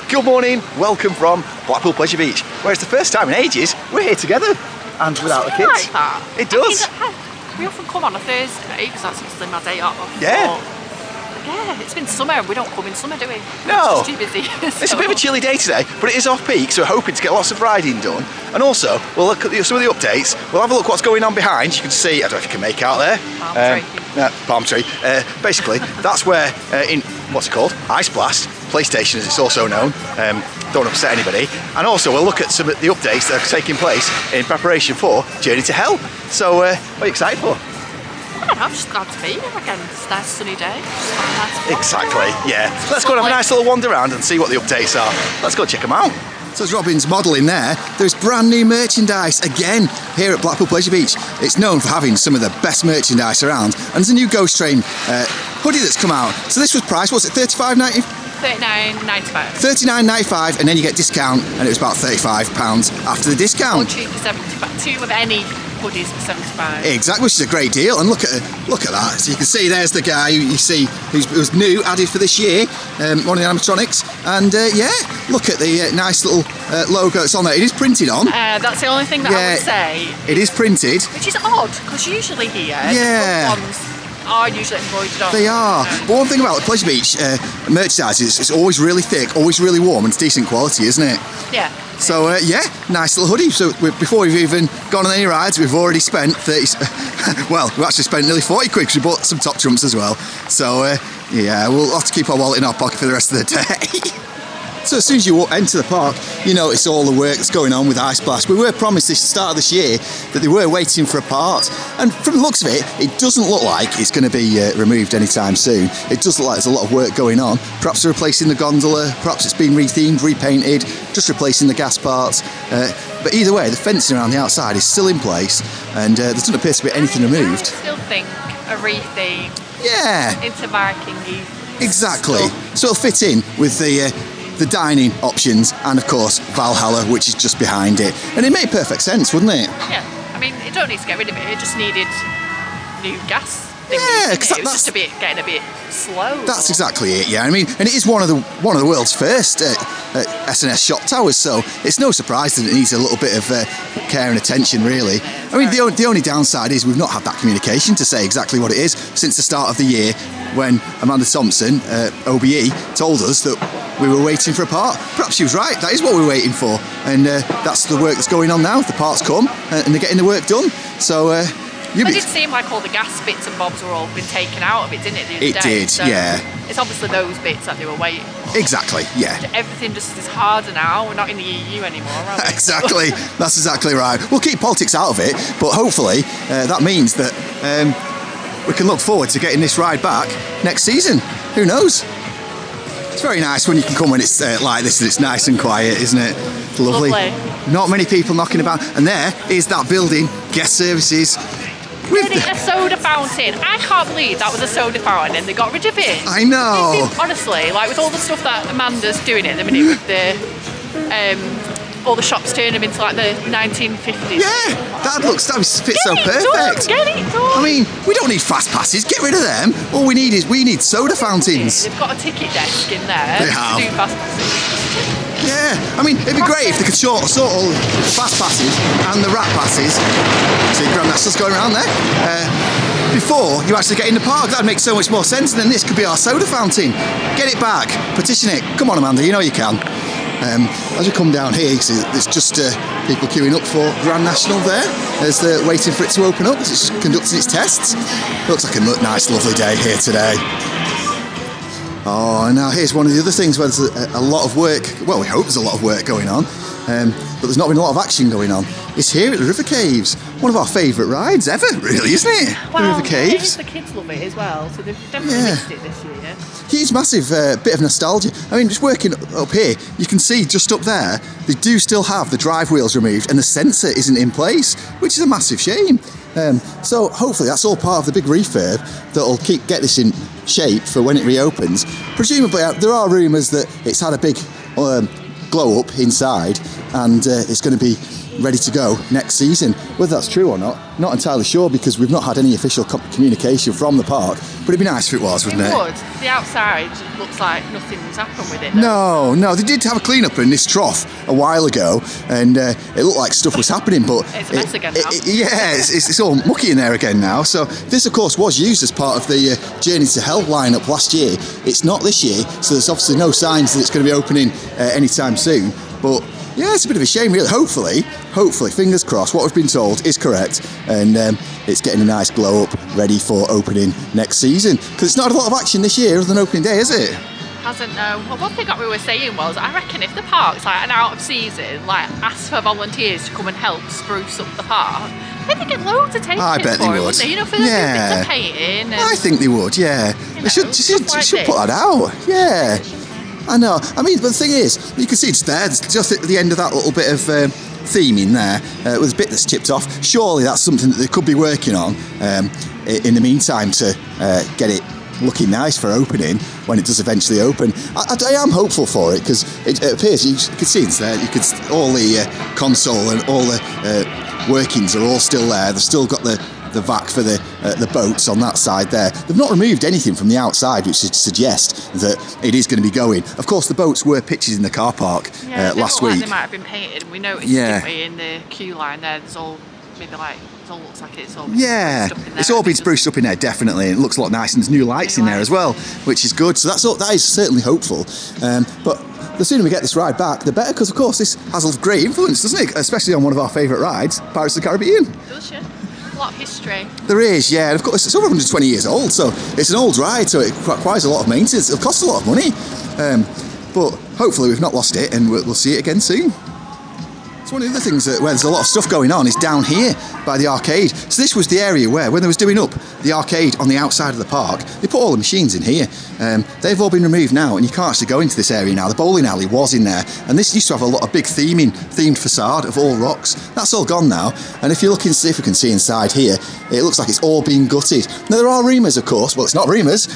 Good morning, welcome from Blackpool Pleasure Beach, where it's the first time in ages we're here together and without the kids. Like that. It does. We often come on a Thursday because that's usually my day off. Yeah. Yeah, it's been summer and we don't come in summer, do we? No. It's just too busy. It's a bit of a chilly day today, but it is off peak, so we're hoping to get lots of riding done. And also, we'll look at some of the updates. We'll have a look what's going on behind. You can see, I don't know if you can make out there. Palm tree. Basically, that's where, in what's it called? Ice Blast, PlayStation as it's also known. Don't upset anybody. And also, we'll look at some of the updates that are taking place in preparation for Journey to Hell. So, what are you excited for? I'm just glad to be here again. It's a nice sunny day. Exactly, yeah. Let's go and have a nice little wander around and see what the updates are. Let's go check them out. So as Robin's modelling there's brand new merchandise again here at Blackpool Pleasure Beach. It's known for having some of the best merchandise around, and there's a new Ghost Train hoodie that's come out. So this was priced, what's it, £35.90? £39.95. £39.95, and then you get discount, and it was about £35 after the discount. Or cheap for 75. Two of any hoodies for 75. Exactly, which is a great deal. And look at that. So you can see there's the guy who you see who was new, added for this year, one of the animatronics. And yeah, look at the nice little logo that's on there. It is printed on. That's the only thing that I would say. It is printed. Which is odd, because usually here, the ones are usually embroidered on. They are. But one thing about the Pleasure Beach merchandise is it's always really thick, always really warm, and it's decent quality, isn't it? Yeah. So yeah, nice little hoodie. So before we've even gone on any rides, we've already spent 30. Well, we actually spent nearly 40 quid because we bought some top trumps as well. So yeah, we'll have to keep our wallet in our pocket for the rest of the day. So as soon as you enter the park, you notice all the work that's going on with Ice Blast. We were promised this start of this year that they were waiting for a part, and from the looks of it, it doesn't look like it's going to be removed anytime soon. It does look like there's a lot of work going on. Perhaps they're replacing the gondola, perhaps it's been rethemed, repainted, just replacing the gas parts. But either way, the fencing around the outside is still in place, and there doesn't appear to be anything removed. I still think a retheme. Yeah. Into Viking-y. Exactly. So it'll fit in with the dining options, and of course Valhalla, which is just behind it, and it made perfect sense, wouldn't it? Yeah, I mean, you don't need to get rid of it, it just needed new gas. Yeah, because it was just getting a bit slow. That's exactly it. Yeah, I mean, and it is one of the world's first S&S shop towers, so it's no surprise that it needs a little bit of care and attention, really. I mean, the only downside is we've not had that communication to say exactly what it is since the start of the year, when Amanda Thompson, OBE, told us that we were waiting for a part. Perhaps she was right, that is what we're waiting for, and that's the work that's going on now. The parts come and they're getting the work done. So it did seem like all the gas bits and bobs were all been taken out of it, didn't it, the other day? It did, so yeah. It's obviously those bits that they were waiting for. Exactly, yeah. Everything just is harder now. We're not in the EU anymore, are we? Exactly, that's exactly right. We'll keep politics out of it, but hopefully that means that we can look forward to getting this ride back next season. Who knows? It's very nice when you can come when it's like this and it's nice and quiet, isn't it? It's lovely. Not many people knocking about. And there is that building, guest services. Getting a soda fountain. I can't believe that was a soda fountain and they got rid of it. I know. Honestly, like with all the stuff that Amanda's doing at the minute with the all the shops turn them into like the 1950s. Yeah, that fits so perfect. Get it done. I mean, we don't need fast passes. Get rid of them. All we need soda fountains. They've got a ticket desk in there they have. To do fast passes. Yeah, I mean, it'd be great if they could sort all the fast passes and the rat passes. See Grand National's going around there. Before you actually get in the park, that'd make so much more sense. And then this could be our soda fountain. Get it back. Petition it. Come on, Amanda. You know you can. As we come down here, you see there's just people queuing up for Grand National there as they're waiting for it to open up as it's conducting its tests. Looks like a nice, lovely day here today. Oh, now here's one of the other things where there's a lot of work. Well, we hope there's a lot of work going on, but there's not been a lot of action going on. It's here at the River Caves. One of our favourite rides ever, really, isn't it? Well, the River Caves. The kids love it as well, so they've definitely missed it this year. Huge, massive bit of nostalgia. I mean, just working up here, you can see just up there, they do still have the drive wheels removed and the sensor isn't in place, which is a massive shame. So hopefully that's all part of the big refurb that'll get this in shape for when it reopens. Presumably there are rumours that it's had a big glow up inside and it's going to be ready to go next season. Whether that's true or not entirely sure, because we've not had any official communication from the park, but it'd be nice if it was, wouldn't it? It would. The outside looks like nothing's happened with it. No, they did have a clean up in this trough a while ago, and it looked like stuff was happening, but it's a mess again now. It's all mucky in there again now. So this, of course, was used as part of the Journey to Hell lineup last year. It's not this year, so there's obviously no signs that it's going to be opening anytime soon. But yeah, it's a bit of a shame, really. Hopefully, fingers crossed, what we've been told is correct, and it's getting a nice glow up, ready for opening next season. Because it's not a lot of action this year other than opening day, is it? Hasn't, no. Well, one thing that we were saying was, I reckon if the park's like an out of season, like ask for volunteers to come and help spruce up the park, I think they get loads of takers. I bet they would. Wouldn't they? You know, for the bits of painting. And, I think they would. Yeah, they should put that out. Yeah. I know. I mean, but the thing is, you can see it's there, it's just at the end of that little bit of theme in there, with a bit that's chipped off. Surely that's something that they could be working on in the meantime to get it looking nice for opening when it does eventually open. I am hopeful for it, because it appears, you can see it's there, all the console and all the workings are all still there. They've still got the vac for the boats on that side there. They've not removed anything from the outside, which should suggest that it is going to be going. Of course, the boats were pictured in the car park last week. Like they might have been painted, and we noticed, didn't we, in the queue line there, there's all maybe like, it all looks like it's all been spruced up in there. It's all been spruced up in there, definitely. It looks a lot nice, and there's new lights in there as well, which is good. So that is certainly hopeful. But the sooner we get this ride back, the better, because of course this has a great influence, doesn't it? Especially on one of our favourite rides, Pirates of the Caribbean. It does, yeah. A lot of history. There is, yeah. And of course, it's over 120 years old, so it's an old ride, so it requires a lot of maintenance. It'll cost a lot of money, but hopefully we've not lost it, and we'll see it again soon. So one of the other things where there's a lot of stuff going on is down here by the arcade. So this was the area where, when they was doing up the arcade on the outside of the park, they put all the machines in here. They've all been removed now, and you can't actually go into this area now. The bowling alley was in there, and this used to have a lot of big themed facade of all rocks. That's all gone now, and if you look and see if we can see inside here, it looks like it's all been gutted. Now there are rumours, of course, well, it's not rumours,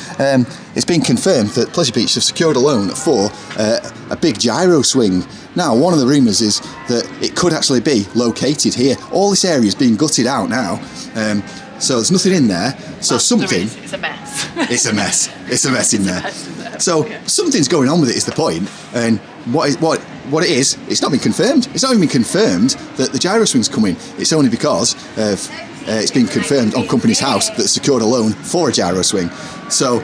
it's been confirmed that Pleasure Beach have secured a loan for a big gyro swing. Now, one of the rumours is that it could actually be located here. All this area is being gutted out now, so there's nothing in there. So something... It's a mess. It's a mess. It's a mess in there. So something's going on with it is the point. And what it is, it's not been confirmed. It's not even been confirmed that the gyro swing's coming. It's only because of it's been confirmed on Company's House that secured a loan for a gyro swing. So...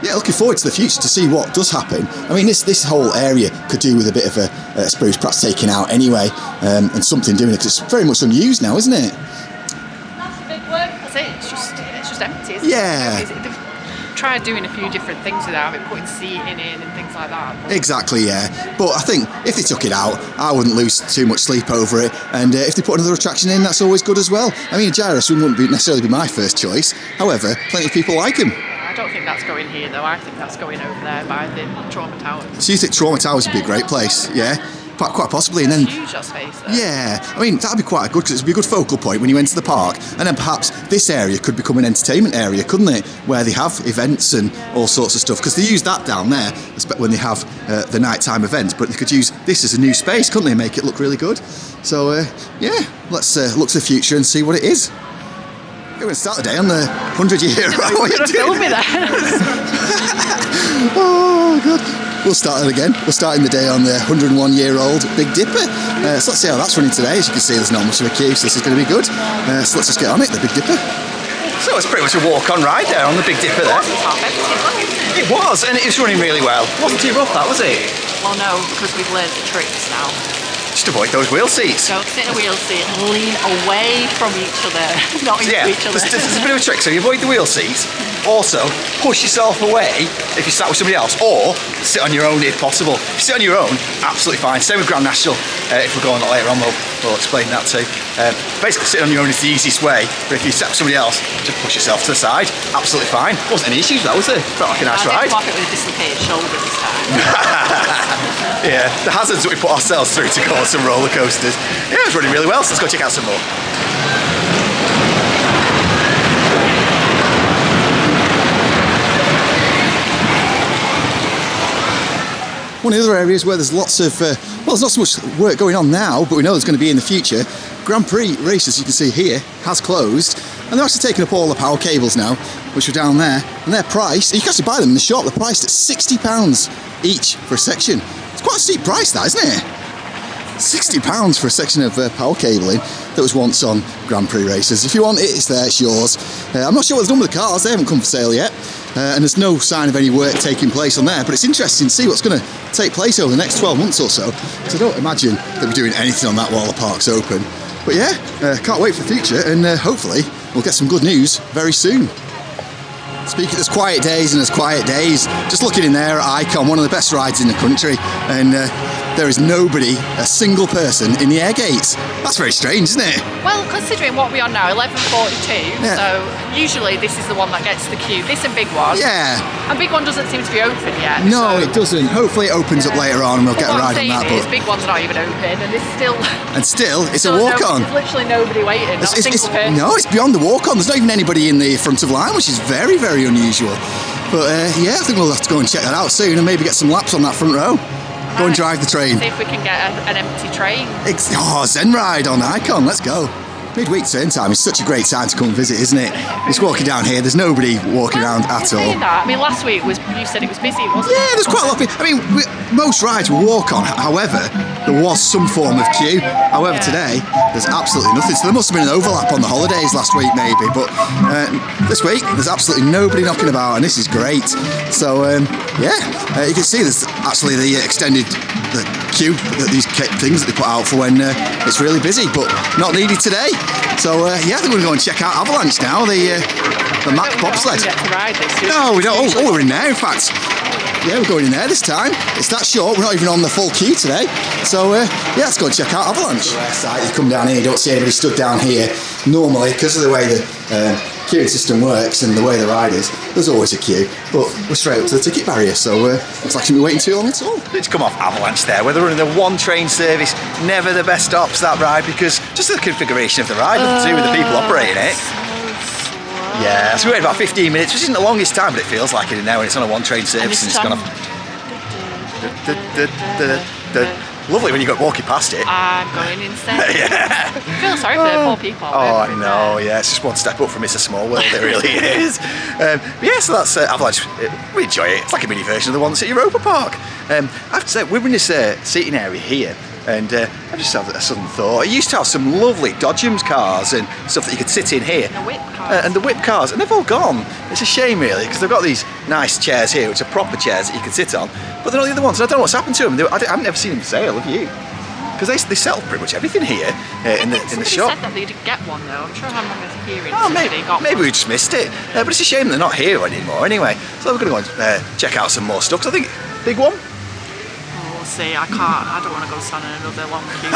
yeah, looking forward to the future to see what does happen. I mean, this whole area could do with a bit of a spruce perhaps taken out anyway, and something doing it, because it's very much unused now, isn't it? That's a big word. That's it. It's just empty, isn't it? They've tried doing a few different things with it, putting seating in and things like that. Exactly, yeah. But I think if they took it out, I wouldn't lose too much sleep over it. And if they put another attraction in, that's always good as well. I mean, a gyro swing wouldn't necessarily be my first choice. However, plenty of people like them. I don't think that's going here though. I think that's going over there by the Trauma Towers. So you think Trauma Towers would be a great place? Yeah, quite possibly. And then huge space there. Yeah, I mean that'd be quite good, because it'd be a good focal point when you enter the park. And then perhaps this area could become an entertainment area, couldn't it? Where they have events and all sorts of stuff. Because they use that down there when they have the nighttime events. But they could use this as a new space, couldn't they? And make it look really good. So yeah, let's look to the future and see what it is. We're going to start the day on the 100-year ride. What are you doing? Me there. Oh, God. We'll start it again. We're starting the day on the 101-year-old Big Dipper. So let's see how that's running today. As you can see, there's not much of a queue, so this is going to be good. So let's just get on it, the Big Dipper. So it's pretty much a walk-on ride there on the Big Dipper there. It was, and it was running really well. It wasn't too rough, that, was it? Well, no, because we've learned the tricks now. Just avoid those wheel seats. Don't sit in a wheel seat and lean away from each other, not into each other. There's a bit of a trick. So you avoid the wheel seats. Also, push yourself away if you sat with somebody else, or sit on your own if possible. If you sit on your own, absolutely fine. Same with Grand National. If we're going that later on, we'll explain that too. Basically, sitting on your own is the easiest way, but if you sat with somebody else, just push yourself to the side. Absolutely fine. Wasn't any issues with that, was there? Felt like a nice ride. I didn't walk it with a dislocated shoulder this time. Yeah, the hazards that we put ourselves through to go on some roller coasters. Yeah, it was running really well, so let's go check out some more. one of the other areas where there's lots of, well, there's not so much work going on now, but we know there's going to be in the future. Grand Prix races, you can see here, has closed, and they're actually taking up all the power cables now, which are down there, and they're priced, you can actually buy them in the shop, they're priced at £60 each for a section. It's quite a steep price, that, isn't it? £60 for a section of power cabling that was once on Grand Prix races. If you want it, it's there, it's yours. I'm not sure what's done with the cars, they haven't come for sale yet, and there's no sign of any work taking place on there, but it's interesting to see what's going to take place over the next 12 months or so, because I don't imagine they'll be doing anything on that while the park's open. But yeah, can't wait for the future, and hopefully we'll get some good news very soon. Speaking, there's quiet days and there's quiet days. Just looking in there at Icon, one of the best rides in the country, and there is nobody, a single person in the air gates. That's very strange, isn't it? Well, considering what we're on now, 11:42, yeah. So usually this is the one that gets the queue. This and Big One. Yeah. And Big One doesn't seem to be open yet. No, so. it doesn't. Hopefully it opens up later on and we'll get a ride on that. But Big One's not even open, and it's still. And still, it's a walk-on. There's literally nobody waiting. Not a single person. No, it's beyond the walk-on. There's not even anybody in the front of line, which is very, very unusual. But yeah, I think we'll have to go and check that out soon and maybe get some laps on that front row. Go and drive the train. See if we can get an empty train. Zen ride on Icon, let's go. Midweek turn time is such a great time to come and visit, isn't it? Just walking down here, there's nobody walking around at all. I mean, last week you said it was busy, wasn't it? Yeah, there's quite a lot of people. I mean, most rides will walk on, however, there was some form of queue. However, today, there's absolutely nothing. So there must have been an overlap on the holidays last week, maybe. But this week, there's absolutely nobody knocking about, and this is great. So, yeah, you can see there's actually the extended queue, these things that they put out for when it's really busy, but not needed today. So yeah, I think we're going to go and check out Avalanche now, the Mack bobsled. No, we don't. Oh, we're in there, in fact. Yeah, we're going in there this time. It's that short, we're not even on the full queue today. So yeah, let's go and check out Avalanche. You come down here, you don't see anybody stood down here. Normally, because of the way the queuing system works and the way the ride is, there's always a queue, but we're straight up to the ticket barrier, so looks like we'll be waiting too long at all. It's come off Avalanche there, where they're running the one train service, never the best stops, that ride, because just the configuration of the ride, nothing to do with the people operating it. Yeah, so we waited about 15 minutes, which isn't the longest time, but it feels like it in there when it's on a one train service and it's gone off. Lovely when you go walking past it. I'm going insane. Yeah. I feel sorry for the poor people. Oh, I know, yeah, it's just one step up from It's a Small World, it really is. Yeah, so that's Avalanche. We enjoy it. It's like a mini version of the ones at Europa Park. I have to say, we're in this seating area here, and I just had a sudden thought. I used to have some lovely Dodgems cars and stuff that you could sit in here. The whip cars. And the whip cars, and they've all gone. It's a shame, really, because they've got these nice chairs here, which are proper chairs that you can sit on, but they're not the other ones, and I don't know what's happened to them. I've never seen them for sale, have you? Because they sell pretty much everything here in the shop. Said that they didn't get one though. I'm sure I remember hearing maybe we just missed it. But it's a shame they're not here anymore anyway. So we're going to go and check out some more stuff. So I think Big One. We'll see. I don't want to go stand in another long queue.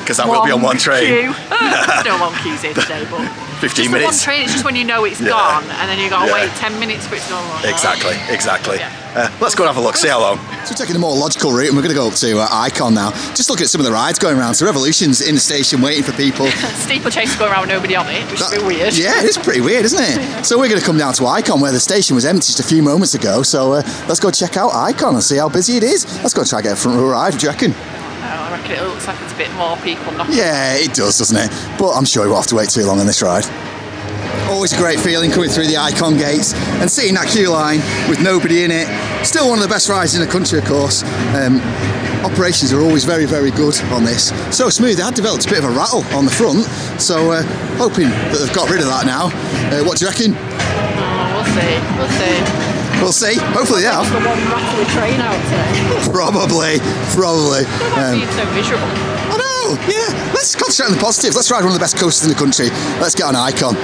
Because that will be on one train. There's no long queues here today, but 15 minutes. One train. It's just when you know it's gone, and then you got to wait 10 minutes for it to go on. Exactly. Yeah. Let's go and have a look. See how long. So we're taking a more logical route, and we're going to go up to Icon now. Just looking at some of the rides going around. So Revolution's in the station waiting for people. Steeplechase going around with nobody on it, which is a bit weird. Yeah, it's pretty weird, isn't it? So we're going to come down to Icon, where the station was empty just a few moments ago. So let's go check out Icon and see how busy it is. Let's go and try and get a front row ride. What do you reckon? I reckon it looks like it's a bit more people knocking. Yeah, it does, doesn't it? But I'm sure we won't have to wait too long on this ride. Always a great feeling coming through the Icon gates and seeing that queue line with nobody in it. Still one of the best rides in the country, of course. Operations are always very, very good on this. So smooth, they had developed a bit of a rattle on the front, so hoping that they've got rid of that now. What do you reckon? Oh, we'll see. We'll see. Hopefully they have. The one rattly train out today. Probably. Being so miserable. I know, yeah. Let's concentrate on the positives. Let's ride one of the best coasters in the country. Let's get on Icon.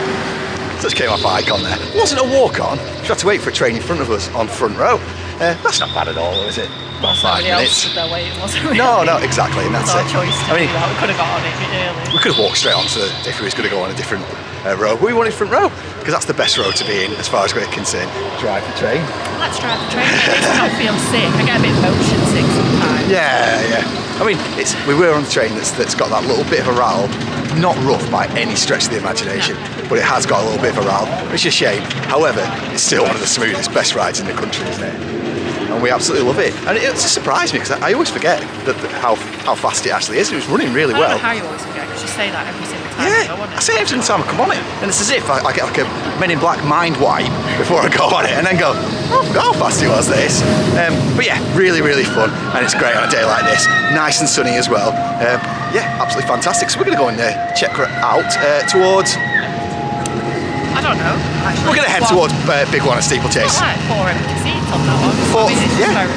Just came off Icon there. It wasn't a walk-on. We had to wait for a train in front of us on front row. That's not bad at all, is it? About 5 minutes. Else waiting, wasn't it? No, exactly, and that's it. Choice to do that. We could have got on it early. We could have walked straight onto if we was going to go on a different row. But we wanted front row because that's the best row to be in as far as we're concerned. Drive the train. Let's drive the train. It makes me not feel sick. I get a bit motion sick sometimes. Yeah. I mean, we were on the train that's got that little bit of a rattle. Not rough by any stretch of the imagination, but it has got a little bit of a rattle, which is a shame. However, it's still one of the smoothest, best rides in the country, isn't it? and we absolutely love it. And it just surprised me because I always forget how fast it actually is. It was running really well. I don't know how you always forget, because you say that every single time. Yeah, I say it every single time I come on it, and it's as if I get like a Men in Black mind wipe before I go on it, and then go, oh, I forgot how fast it was this. But yeah, really, really fun, and it's great on a day like this. Nice and sunny as well. Yeah, absolutely fantastic. So we're going to go and check her out towards. I don't know. Actually, we're going to head towards Big One at Steeplechase. Like 4 empty seats on that one.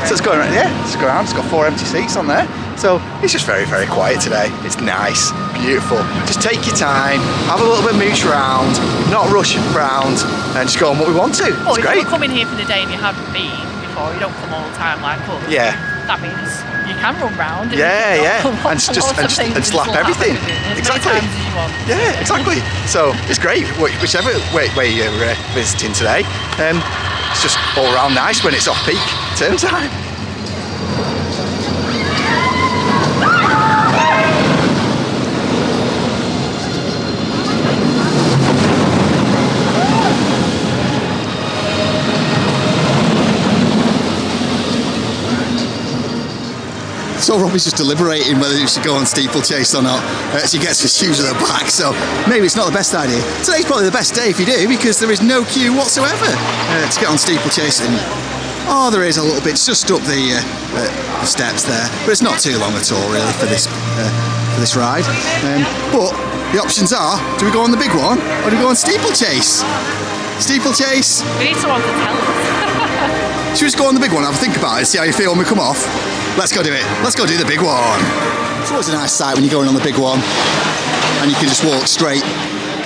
So it's going around. Yeah, it's going around. It's got 4 empty seats on there. So it's just very, very quiet today. It's nice, beautiful. Just take your time, have a little bit of mooch around, not rush around, and just go on what we want to. Well, it's great. If you're coming here for the day and you haven't been before, you don't come all the time like us. Yeah. That means you can run round. Yeah. And just lap everything. Exactly. Yeah, exactly. So it's great. Whichever way you're visiting today, it's just all around nice when it's off peak term time. So Robbie's just deliberating whether he should go on steeplechase or not. She gets his shoes at the back, so maybe it's not the best idea. Today's probably the best day if you do, because there is no queue whatsoever to get on steeplechase. And there is a little bit, just up the steps there, but it's not too long at all really for this ride. But the options are: do we go on the big one or do we go on steeplechase? Steeplechase. We need someone to tell us. Should we just go on the big one, have a think about it, see how you feel when we come off? Let's go do it. Let's go do the big one. It's always a nice sight when you're going on the big one and you can just walk straight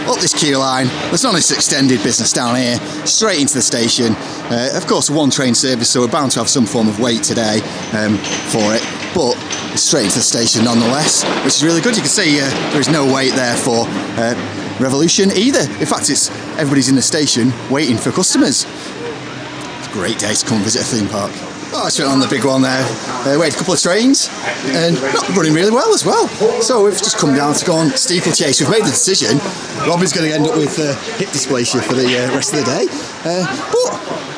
up this queue line. There's not this extended business down here, straight into the station. Of course, a 1-train service, so we're bound to have some form of wait today for it, but it's straight into the station nonetheless, which is really good. You can see there is no wait there for Revolution either. In fact, everybody's in the station waiting for customers. It's a great day to come and visit a theme park. I just went on the big one there, waited a couple of trains, and running really well as well. So we've just come down to go on steeplechase. We've made the decision. Robbie's going to end up with hip dysplasia for the rest of the day. But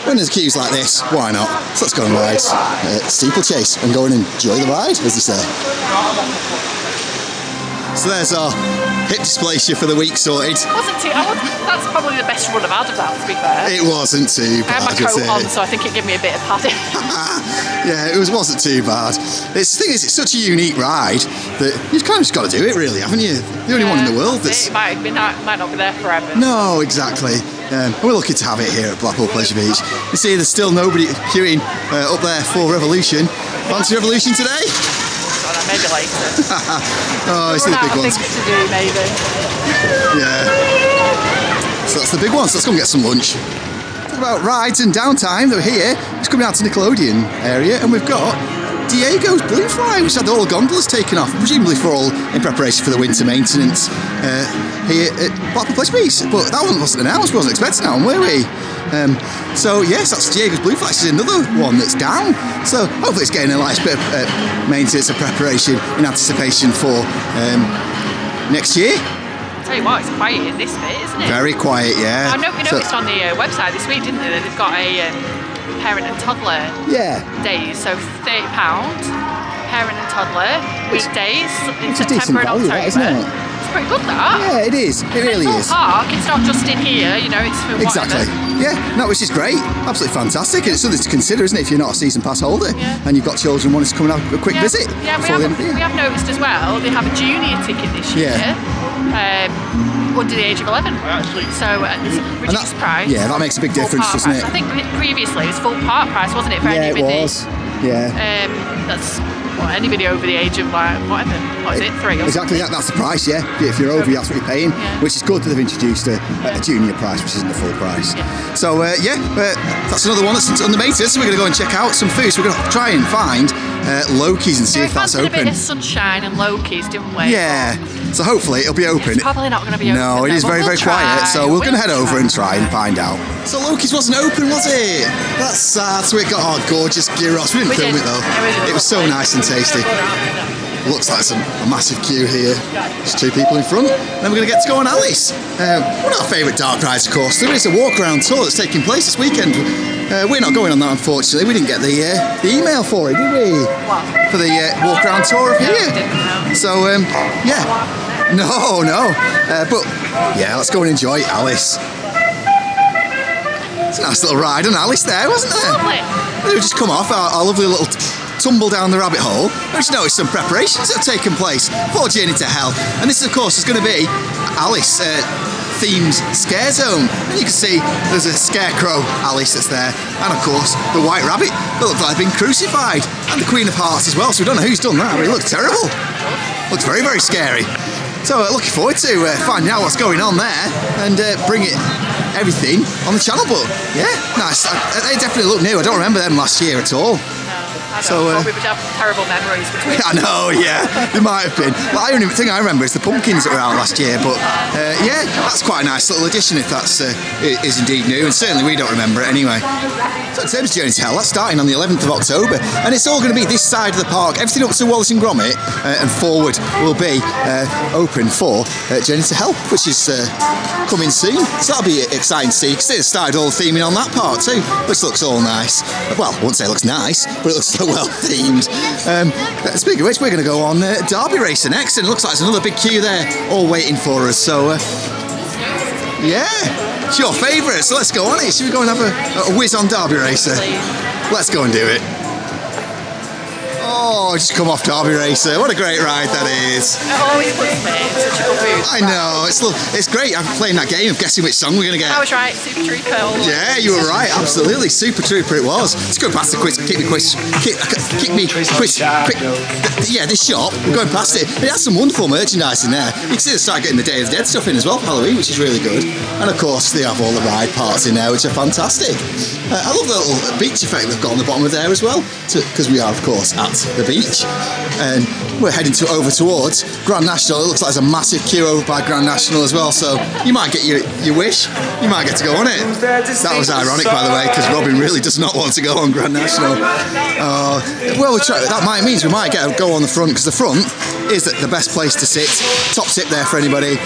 when there's queues like this, why not? So let's go and ride steeplechase and go and enjoy the ride, as they say. So there's our hip dysplasia for the week sorted. That's probably the best run I've had of that, to be fair. It wasn't too bad. I had my coat on, so I think it gave me a bit of padding. Yeah, it wasn't too bad. The thing is, it's such a unique ride that you've kind of just got to do it, really, haven't you? The only one in the world that's... It might not be there forever. No, exactly. We're lucky to have it here at Blackpool Pleasure Beach. You see, there's still nobody queuing up there for Revolution. Fancy Revolution today? Maybe later. Oh, it's the big ones. Things to do, maybe. Yeah. So that's the big ones. Let's go and get some lunch. Talk about rides and downtime. They're here. It's coming out to Nickelodeon area, and we've got Diego's Blue Fly, which had all the gondolas taken off, presumably in preparation for the winter maintenance here at Blackpool Pleasure Beach. But that one wasn't announced. We wasn't expecting that one, were we? So yes, that's Diego's Blue Fly. This is another one that's down. So hopefully it's getting a nice bit of maintenance and preparation in anticipation for next year. I'll tell you what, it's quiet in this bit, isn't it? Very quiet, yeah. I noticed on the website this week, didn't they? They've got a parent and toddler days, so £30, parent and toddler, weekdays in September and October. Isn't it? It's pretty good, that. Yeah, it is. It really is. It's park. It's not just in here, you know. It's for exactly. Whatever. Yeah, no, which is great. Absolutely fantastic. And it's something to consider, isn't it, if you're not a season pass holder and you've got children wanting to come and have a quick visit. Yeah, we have noticed as well. They have a junior ticket this year. Under the age of 11. So it's reduced price. Yeah, that makes a big difference, doesn't it? I think previously it was full park price, wasn't it, for anybody? Yeah, it was. Yeah. That's anybody over the age of whatever. What is it, 3 or exactly, that's the price, yeah. If you're over, that's what you're paying, which is good that they've introduced a junior price, which isn't the full price. So that's another one that's on the maintenance. So we're going to go and check out some food. So we're going to try and find Loki's and see if that's open. A bit of sunshine and Loki's, didn't we? Yeah. So hopefully it'll be open. It's probably not going to be open. No, it is very, very quiet. So we're going to head over and try and find out. So Loki's wasn't open, was it? That's sad. So we got our gorgeous gyros. We didn't film it though. It was so nice and tasty. Looks like a massive queue here. Just 2 people in front. And then we're going to get to go on Alice. One of our favourite dark rides, of course. There is a walk-around tour that's taking place this weekend. We're not going on that, unfortunately. We didn't get the email for it, did we? What? For the walk-around tour of here. So, yeah. No. But, yeah, let's go and enjoy Alice. It's a nice little ride on Alice there, wasn't there? Lovely. We've just come off our lovely little tumble down the rabbit hole. We just noticed some preparations that have taken place for Journey to Hell. And this, of course, is going to be Alice themed scare zone. And you can see there's a scarecrow Alice that's there. And, of course, the white rabbit that looks like they've been crucified. And the Queen of Hearts as well. So we don't know who's done that, but it looks terrible. Looks very, very scary. So looking forward to finding out what's going on there and bring everything on the channel. But yeah, nice. They definitely look new. I don't remember them last year at all. I know. We would have terrible memories between. I know, yeah, they might have been. The only thing I remember is the pumpkins that were out last year. But yeah, that's quite a nice little addition if that's is indeed new, and certainly we don't remember it anyway. So in terms of Journey to Hell, that's starting on the 11th of October, and it's all going to be this side of the park. Everything up to Wallace and Gromit and forward will be open for Journey to Hell, which is coming soon. So that'll be exciting to see, because they've started all theming on that part too, which looks all nice. Well, I wouldn't say it looks nice, but it looks so well themed. Speaking of which, we're going to go on Derby Racer next, and it looks like there's another big queue there all waiting for us. So yeah, it's your favourite, so let's go on it. Should we go and have a whiz on Derby Racer? Let's go and do it. Oh, just come off Derby Racer. What a great ride that is. It always puts me in such a good mood. I know, it's great. I'm playing that game of guessing which song we're going to get. I was right, Super Trooper. Yeah, you were right, absolutely. Super Trooper it was. Let's go past the quiz. Kick me quiz. Yeah, this shop, we're going past it. It has some wonderful merchandise in there. You can see they start getting the Day of the Dead stuff in as well for Halloween, which is really good. And of course, they have all the ride parts in there, which are fantastic. I love the little beach effect they've got on the bottom of there as well, because we are, of course, at the beach. And we're heading over towards Grand National. It looks like there's a massive queue over by Grand National as well, so you might get your wish. You might get to go on it. That was ironic, by the way, because Robin really does not want to go on Grand National. Well, that might mean we might go on the front, because the front is the best place to sit. Top tip there for anybody.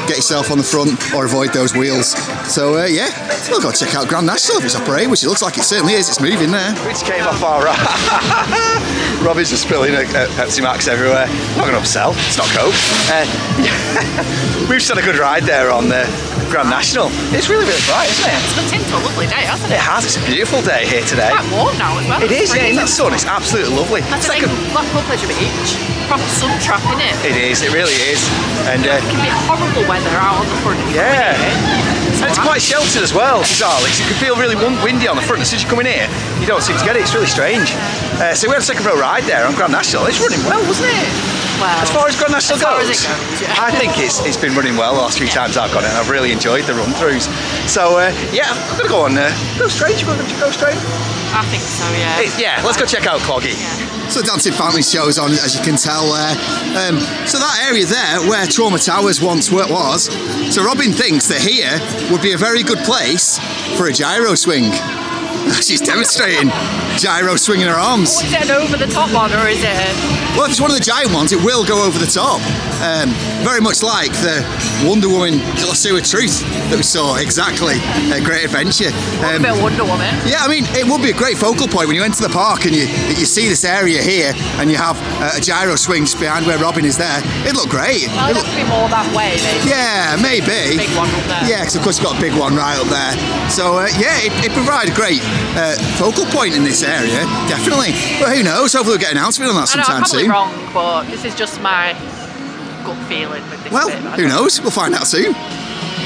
Get yourself on the front or avoid those wheels. So yeah, we'll go check out Grand National if it's operating, which it looks like it certainly is. It's moving there. Which came off our Robbie's just spilling Pepsi Max everywhere. Not going to upsell, it's not Coke. We've just had a good ride there on Grand National. It's really, really bright, isn't it? It's been into a lovely day, hasn't it? It has, it's a beautiful day here today. It's quite warm now as well. It is, yeah, in the sun, it's absolutely lovely. That's like Blackpool Pleasure Beach. Proper sun trap, in it? It is, it really is. And it can be horrible weather out on the front. Yeah. And it's quite sheltered as well, bizarrely. So you can feel really windy on the front. As soon as you come in here, you don't seem to get it. It's really strange. So we had a second row ride there on Grand National. It's running well, wasn't it? Well, as far as Grand National goes, yeah. I think it's been running well the last few times I've gone it, and I've really enjoyed the run-throughs. So yeah, I'm going to go on Ghost Train. You going to Ghost Train? I think so, yeah. Yeah, let's go check out Cloggy. Yeah. So Dancing Family show's on, as you can tell there. So that area there, where Trauma Towers once was, so Robin thinks that here would be a very good place for a gyro swing. She's demonstrating gyro swinging her arms. Is it an over the top one, or is it? Well, if it's one of the giant ones, it will go over the top. Very much like the Wonder Woman Lasso of Truth that we saw, exactly. Great Adventure. A bit of Wonder Woman. Yeah, I mean, it would be a great focal point when you enter the park and you see this area here and you have a gyro swing just behind where Robin is there. It'd look great. Well, it'd have to be more that way, maybe. Yeah, maybe. Big one up there. Yeah, because of course you've got a big one right up there. So yeah, it provides a great focal point in this area, definitely. But who knows? Hopefully we'll get an announcement on that sometime soon. I'm probably wrong, but this is just my gut feeling with this well, bit. Who knows? We'll find out soon.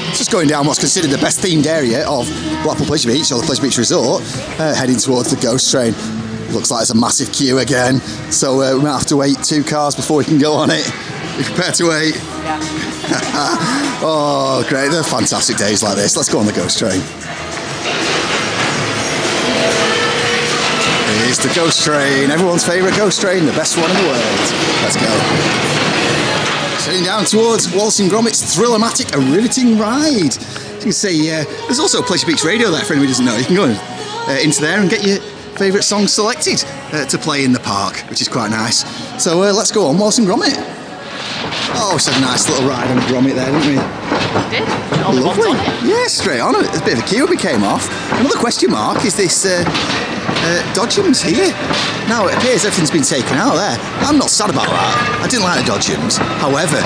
It's just going down what's considered the best themed area of Blackpool Pleasure Beach, or the Pleasure Beach Resort, heading towards the Ghost Train. Looks like it's a massive queue again, so we might have to wait 2 cars before we can go on it. You prepared to wait? Yeah. Oh, great. They're fantastic days like this. Let's go on the Ghost Train. Here's the Ghost Train, everyone's favourite Ghost Train, the best one in the world. Let's go. Heading down towards Wallace and Gromit's Thrill-O-Matic, a riveting ride. As you can see, there's also Pleasure Beach Radio there for anyone who doesn't know. You can go into there and get your favourite songs selected to play in the park, which is quite nice. So let's go on, Walls and Gromit. Oh, we had a nice little ride on a Gromit there, didn't we? We did. Lovely. Yeah, straight on. There's a bit of a queue we came off. Another question mark is this Dodgems here. Now it appears everything's been taken out there. I'm not sad about that. I didn't like the Dodgems. However,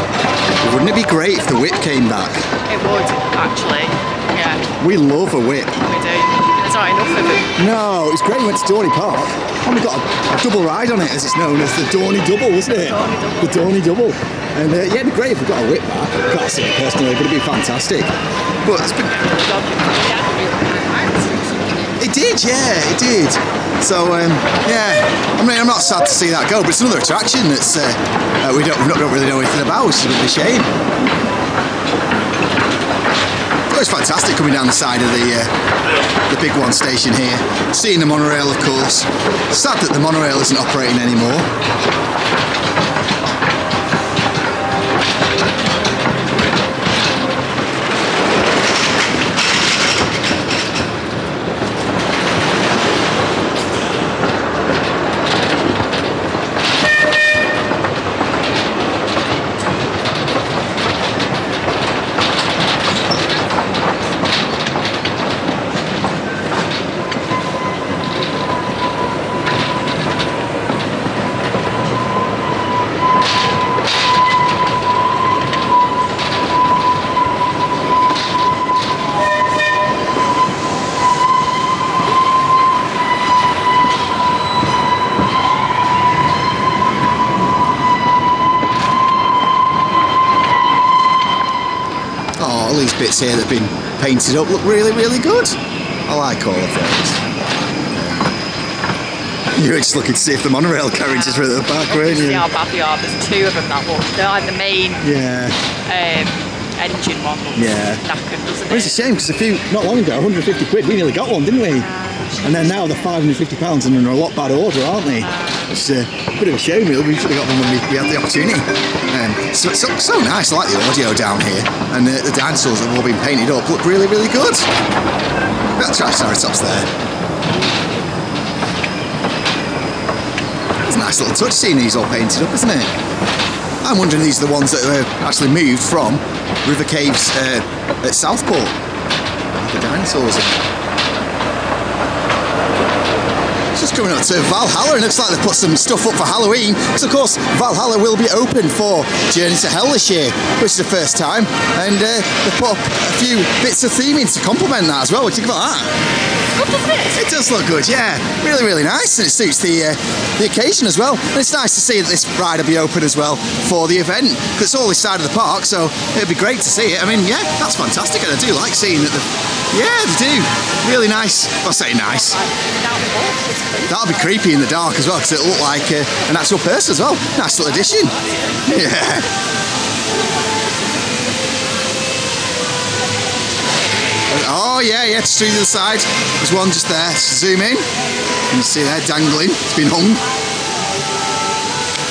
wouldn't it be great if the whip came back? It would, actually. Yeah. We love a whip. We do. There's not enough of it. No, it's great we went to Dorney Park. And we got a double ride on it, as it's known as the Dorney Double, wasn't it? The Dorney Double. And yeah, it'd be great if we got a whip back. I can't see it personally, but it'd be fantastic. But it's been... It did, yeah, it did. So yeah, I mean, I'm not sad to see that go, but it's another attraction that's we don't really know anything about, which is a bit of a shame. It was fantastic coming down the side of the Big One station here, seeing the monorail, of course. Sad that the monorail isn't operating anymore. All these bits here that have been painted up look really, really good. I like all of those. You were just looking to see if the monorail carriages were at the back, weren't you? See how bad they are. There's two of them that look. They're like the main engine one looks knackered, doesn't it? Well, it's a shame because not long ago, 150 quid, we nearly got one, didn't we? And then now they're £550 and they're in a lot bad order, aren't they? It's a bit of a shame, really. We should have got them when we had the opportunity. So nice. I like the audio down here, and the dinosaurs that have all been painted up look really, really good. That Triceratops there. It's a nice little touch seeing these all painted up, isn't it? I'm wondering these are the ones that were actually moved from River Caves at Southport. The dinosaurs. Just coming up to Valhalla, and it looks like they've put some stuff up for Halloween. So of course Valhalla will be open for Journey to Hell this year, which is the first time, and they've put up a few bits of theming to complement that as well. What do you think about that? Good, doesn't it? It does look good, yeah. Really, really nice, and it suits the occasion as well. And it's nice to see that this ride will be open as well for the event, because it's all this side of the park, so it'd be great to see it. I mean, yeah, that's fantastic, and I do like seeing that. Yeah, they do. Really nice. I'll say nice. That'll be creepy in the dark as well, because it'll look like an actual person as well. Nice little addition. Yeah. Oh yeah, just through the side. There's one just there. Zoom in. You can see there dangling. It's been hung.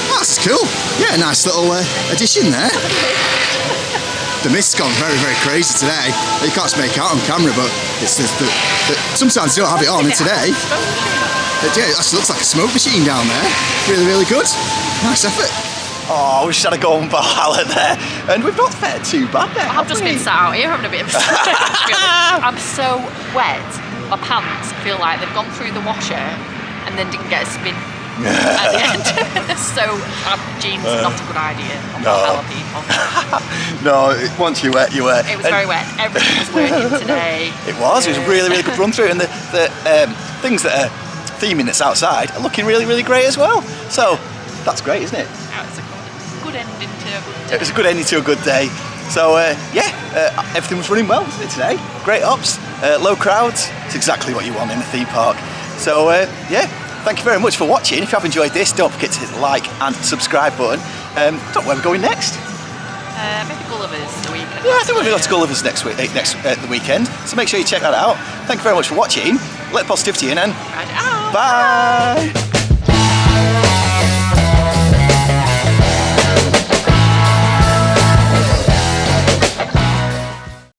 That's cool. Yeah, nice little addition there. The mist's gone very, very crazy today. You can't just make out on camera, but it's sometimes you don't have it on, and today it actually looks like a smoke machine down there. Really, really good. Nice effort. Oh, we should have gone Valhalla there, and we've not fared too bad there. I've just been sat out here having a bit of a I'm so wet. My pants feel like they've gone through the washer and then didn't get a spin at the end. So jeans are not a good idea on Valhalla people. No, once you're wet, you're wet. It was very wet. Everything was working today. It was a really, really good run through, and the things that are theming that's outside are looking really, really great as well. So that's great, isn't it? Yeah, it's a good ending to a good day. It was a good ending to a good day. So everything was running well today. Great ops, low crowds. It's exactly what you want in a theme park. So thank you very much for watching. If you have enjoyed this, don't forget to hit the like and subscribe button. Don't know where we're going next. Maybe Gulliver's the weekend. Yeah, I think we're going to Gulliver's next the weekend. So make sure you check that out. Thank you very much for watching. Let positivity in and Right out. bye.